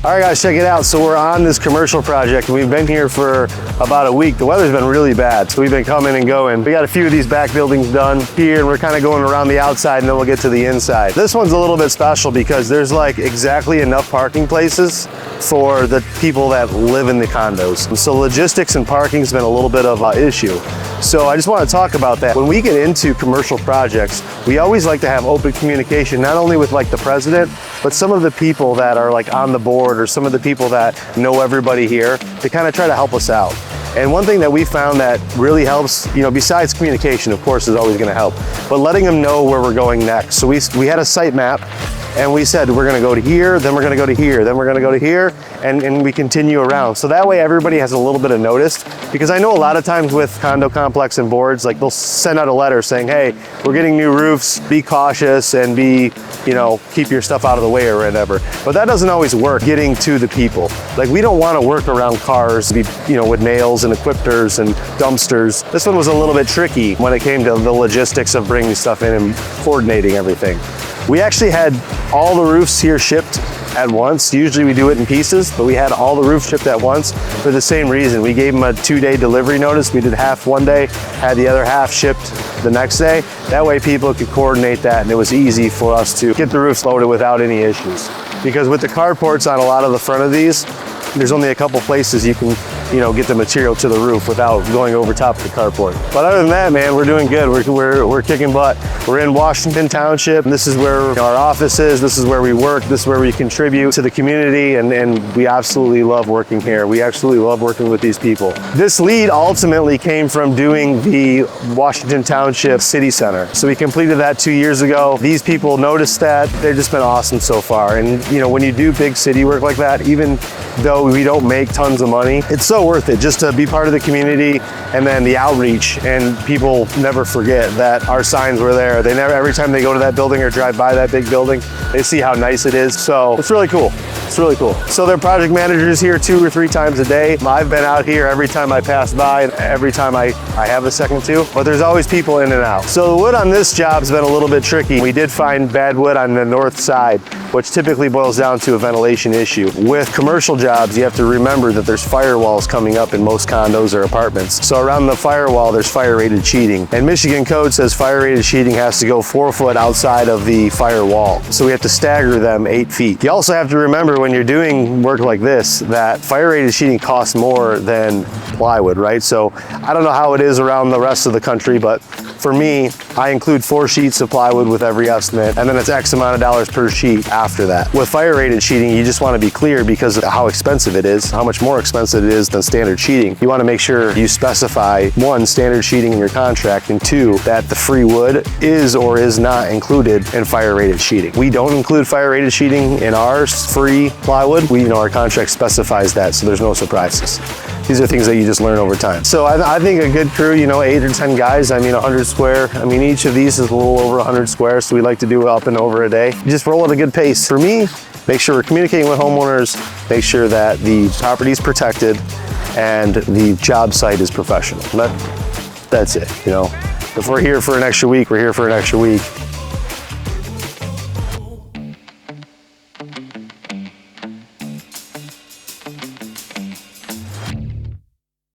All right, guys, check it out. So we're on this commercial project. We've been here for about a week. The weather's been really bad, so we've been coming and going. We got a few of these back buildings done here, and we're kind of going around the outside, and then we'll get to the inside. This one's a little bit special because there's like exactly enough parking places for the people that live in the condos. So logistics and parking's been a little bit of an issue. So I just want to talk about that. When we get into commercial projects, we always like to have open communication, not only with like the president, but some of the people that are like on the board or some of the people that know everybody here to kind of try to help us out. And one thing that we found that really helps, you know, besides communication, of course, is always going to help, but letting them know where we're going next. So we had a site map, and we said we're going to go to here, then we're going to go to here, then we're going to go to here, and we continue around. So that way everybody has a little bit of notice, because I know a lot of times with condo complex and boards, like they'll send out a letter saying, hey, we're getting new roofs, be cautious and be, you know, keep your stuff out of the way or whatever. But that doesn't always work getting to the people. Like we don't want to work around cars, you know, with nails and equipters and dumpsters. This one was a little bit tricky when it came to the logistics of bringing stuff in and coordinating everything. We actually had all the roofs here shipped at once. Usually we do it in pieces, but we had all the roofs shipped at once for the same reason. We gave them a 2-day delivery notice. We did half one day, had the other half shipped the next day. That way people could coordinate that, and it was easy for us to get the roofs loaded without any issues. Because with the carports on a lot of the front of these, there's only a couple places you can, you know, get the material to the roof without going over top of the carport. But other than that, man, we're doing good. We're kicking butt. We're in Washington Township, and this is where our office is. This is where we work. This is where we contribute to the community, and we absolutely love working here. We absolutely love working with these people. This lead ultimately came from doing the Washington Township City Center. So we completed that 2 years ago. These people noticed that. They've just been awesome so far. And you know, when you do big city work like that, even though we don't make tons of money, it's so worth it just to be part of the community, and then the outreach, and people never forget that our signs were there. They never, every time they go to that building or drive by that big building, they see how nice it is. So it's really cool. It's really cool. So their project managers here 2 or 3 times a day. I've been out here every time I pass by, every time I have a second to, but there's always people in and out. So the wood on this job's been a little bit tricky. We did find bad wood on the north side, which typically boils down to a ventilation issue. With commercial jobs, you have to remember that there's firewalls coming up in most condos or apartments. So around the firewall, there's fire rated sheeting. And Michigan code says fire rated sheeting has to go 4 foot outside of the firewall. So we have to stagger them 8 feet. You also have to remember when you're doing work like this, that fire rated sheeting costs more than plywood, right? So I don't know how it is around the rest of the country, but for me, I include 4 sheets of plywood with every estimate, and then it's X amount of dollars per sheet after that. With fire rated sheeting, you just want to be clear because of how expensive it is, how much more expensive it is than standard sheeting. You want to make sure you specify 1, standard sheeting in your contract, and 2, that the free wood is or is not included in fire rated sheeting. We don't include fire rated sheeting in our free plywood. You know, our contract specifies that, so there's no surprises. These are things that you just learn over time. So I think a good crew, you know, 8 or 10 guys, I mean 100 square. I mean, each of these is a little over 100 square, so we like to do up and over a day. Just roll at a good pace. For me, make sure we're communicating with homeowners, make sure that the property is protected, and the job site is professional. That's it, you know. If we're here for an extra week, we're here for an extra week.